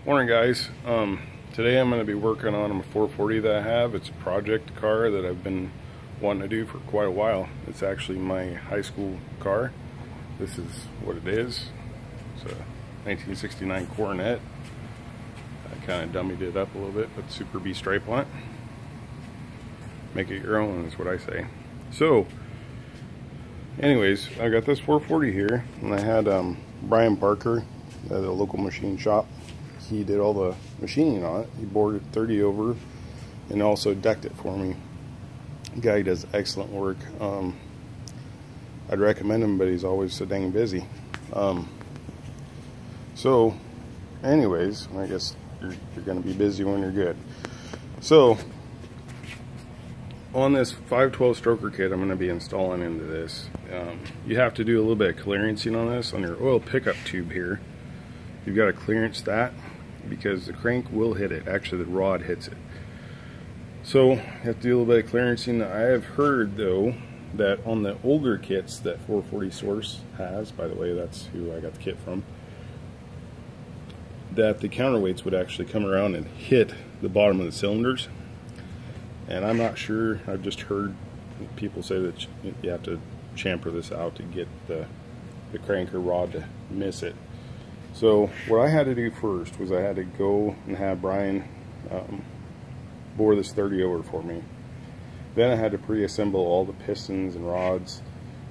Morning, guys. Today I'm going to be working on a 440 that I have. It's a project car that I've been wanting to do for quite a while. It's actually my high school car. This is what it is. It's a 1969 Coronet. I kind of dummied it up a little bit, put Super B stripe on it. Make it your own is what I say. So, anyways, I got this 440 here, and I had Brian Parker at a local machine shop. He did all the machining on it. He bored it 30 over and also decked it for me. The guy does excellent work. I'd recommend him, but he's always so dang busy. So anyways, I guess you're going to be busy when you're good. So on this 512 stroker kit I'm going to be installing into this, you have to do a little bit of clearancing on this on your oil pickup tube here. You've got to clearance that because the crank will hit it. Actually, the rod hits it. So you have to do a little bit of clearancing. I have heard though that on the older kits that 440 Source has, by the way, that's who I got the kit from, that the counterweights would actually come around and hit the bottom of the cylinders. And I'm not sure. I've just heard people say that you have to chamfer this out to get the crank or rod to miss it. So what I had to do first was I had to go and have Brian bore this 30 over for me. Then I had to pre-assemble all the pistons and rods,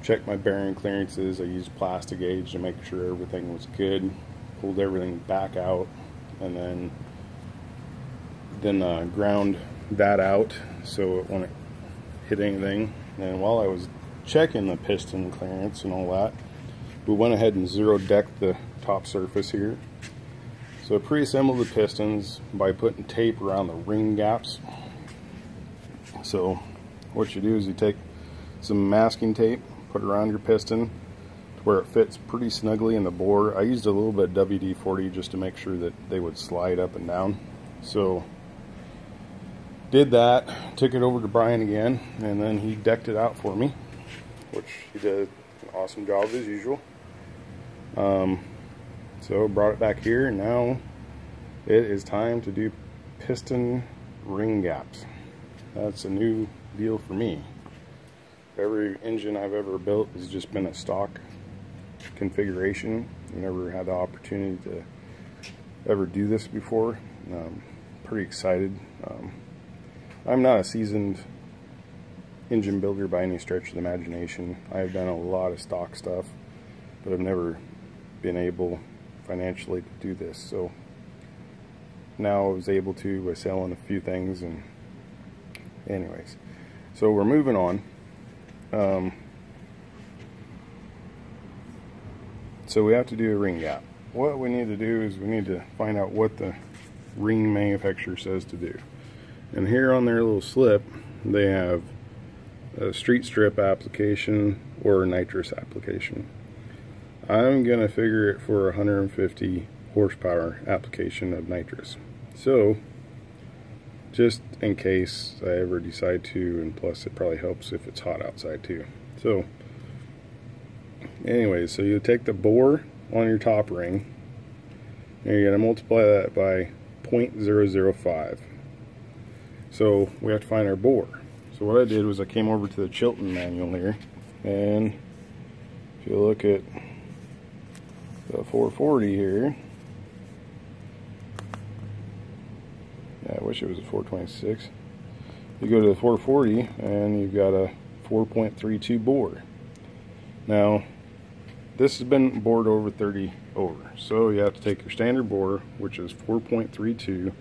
check my bearing clearances. I used plastic gauge to make sure everything was good, pulled everything back out, and then ground that out so it wouldn't hit anything. And while I was checking the piston clearance and all that, we went ahead and zero decked the top surface here. So I pre-assembled the pistons by putting tape around the ring gaps. So what you do is you take some masking tape, put it around your piston to where it fits pretty snugly in the bore. I used a little bit of WD-40 just to make sure that they would slide up and down. So did that, took it over to Brian again, and then he decked it out for me, which he did an awesome job as usual. So brought it back here, and now it is time to do piston ring gaps. That's a new deal for me. Every engine I've ever built has just been a stock configuration. I never had the opportunity to ever do this before. Pretty excited. I'm not a seasoned engine builder by any stretch of the imagination. I've done a lot of stock stuff, but I've never been able financially to do this. So now I was able to by selling a few things. And anyways, so we're moving on. So we have to do a ring gap. What we need to do is we need to find out what the ring manufacturer says to do. And here on their little slip they have a street strip application or a nitrous application. I'm gonna figure it for 150 horsepower application of nitrous. So just in case I ever decide to, and plus it probably helps if it's hot outside too. So anyways, so you take the bore on your top ring and you're gonna multiply that by 0.005. So we have to find our bore. So what I did was I came over to the Chilton manual here, and if you look at the 440 here, yeah, I wish it was a 426. You go to the 440 and you've got a 4.32 bore. Now this has been bored over 30 over, so you have to take your standard bore, which is 4.32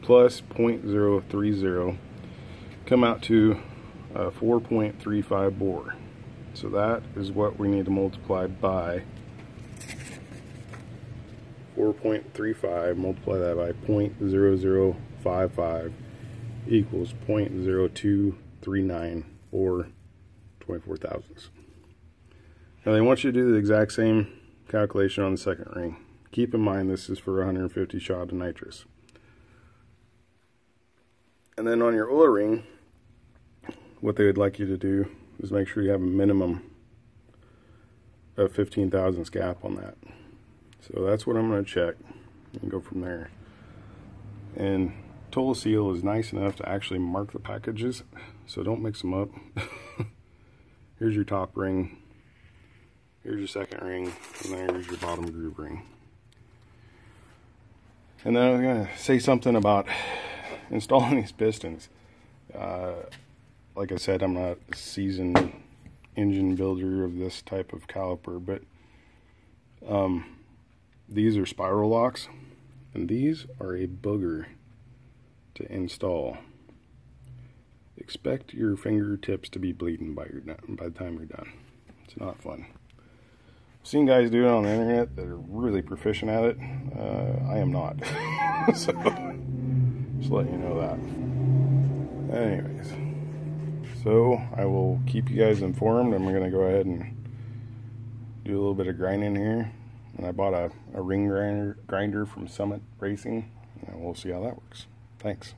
plus 0.030, come out to a 4.35 bore. So that is what we need to multiply by 4.35, multiply that by 0.0055 equals 0.0239 or 24 thousandths. Now they want you to do the exact same calculation on the second ring. Keep in mind this is for 150 shot of nitrous. And then on your oil ring, what they would like you to do is make sure you have a minimum of 15 thousandths gap on that. So that's what I'm going to check. and go from there. And Tola-Seal is nice enough to actually mark the packages, so don't mix them up. Here's your top ring, here's your second ring, and there's your bottom groove ring. And then I'm going to say something about installing these pistons. Like I said, I'm not a seasoned engine builder of this type of caliper, but these are spiral locks, and these are a booger to install. Expect your fingertips to be bleeding by the time you're done. It's not fun. I've seen guys do it on the internet that are really proficient at it. I am not. So, just let you know that. Anyways, so I will keep you guys informed. I'm going to go ahead and do a little bit of grinding here. And I bought a ring grinder from Summit Racing, and we'll see how that works. Thanks.